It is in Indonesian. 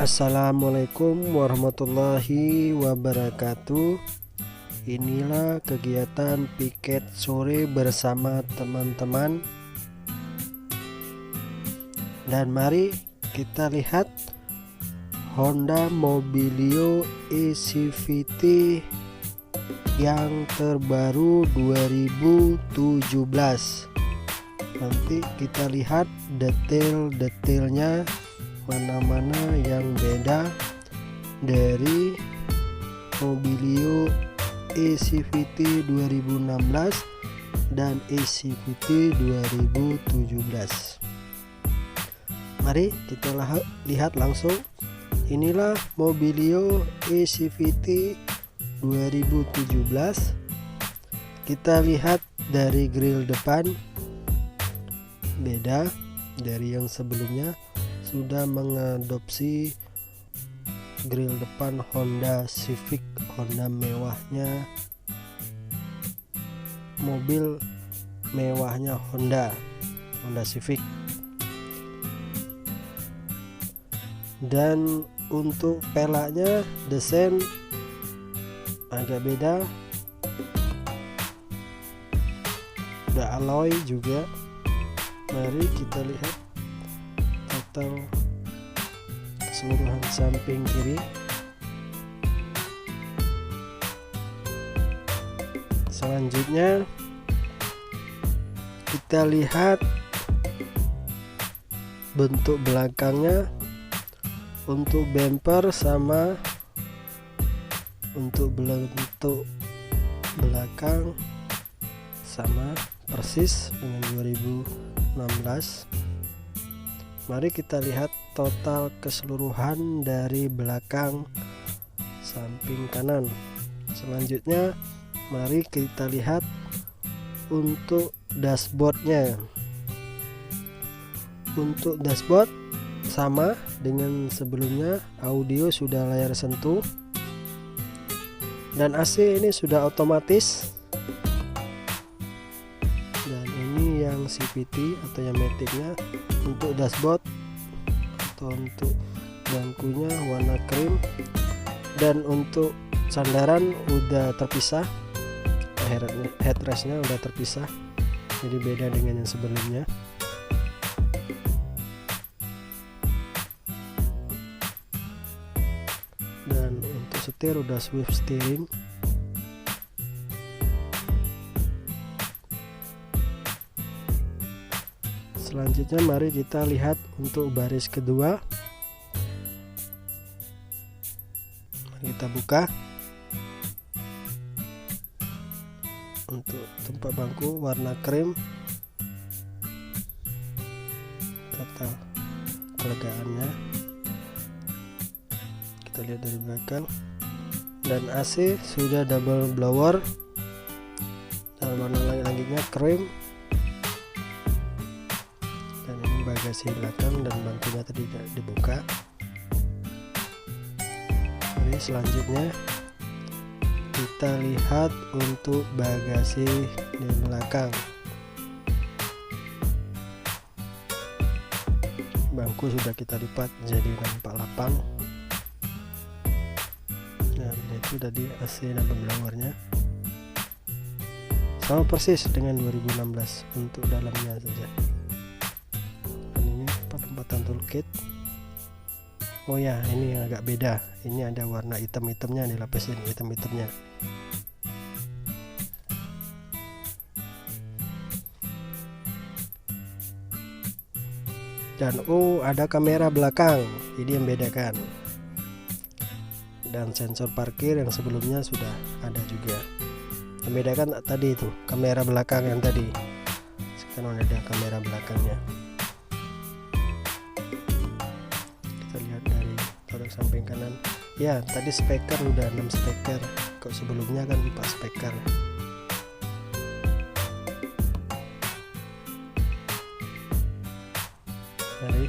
Assalamualaikum warahmatullahi wabarakatuh. Inilah kegiatan piket sore bersama teman-teman. Dan mari kita lihat Honda Mobilio eCVT yang terbaru 2017. Nanti kita lihat detail-detailnya, mana-mana yang beda dari Mobilio eCVT 2016 dan eCVT 2017. Mari kita lihat langsung. Inilah Mobilio eCVT 2017. Kita lihat dari grill depan, beda dari yang sebelumnya, sudah mengadopsi grill depan Honda Civic, Honda mewahnya, mobil mewahnya Honda Civic. Dan untuk pelaknya desain agak beda, udah alloy juga. Mari kita lihat total keseluruhan samping kiri. Selanjutnya kita lihat bentuk belakangnya. Untuk bumper sama untuk bentuk belakang sama persis dengan 2016. Mari kita lihat total keseluruhan dari belakang samping kanan. Selanjutnya mari kita lihat untuk dashboardnya. Untuk dashboard sama dengan sebelumnya, audio sudah layar sentuh, dan AC ini sudah otomatis. Dan ini yang CVT atau yang maticnya. Untuk dashboard atau untuk bangkunya warna krim, dan untuk sandaran udah terpisah, headrestnya udah terpisah, jadi beda dengan yang sebelumnya. Dan untuk setir udah swift steering. Selanjutnya mari kita lihat untuk baris kedua. Mari kita buka. Untuk tempat bangku warna krim, total kelegaannya kita lihat dari belakang. Dan AC sudah double blower dan warna langit-langitnya krim. Dan ini bagasi belakang dan bangkunya tadi dibuka. Jadi selanjutnya kita lihat untuk bagasi di belakang. Bangku sudah kita lipat jadi nampak lapang. Dan itu tadi AC dan blowernya sama persis dengan 2016 untuk dalamnya saja. Dan ini penempatan toolkit. Oh ya, ini agak beda. Ini ada warna hitam-hitamnya, dilapisin hitam-hitamnya. Dan ada kamera belakang, ini yang bedakan. Dan sensor parkir yang sebelumnya sudah ada juga. Yang bedakan tadi itu kamera belakang yang tadi. Sekarang ada kamera belakangnya. Kita lihat dari total samping kanan. Ya, tadi speaker udah 6 speaker. Kok sebelumnya kan 4 speaker. Mari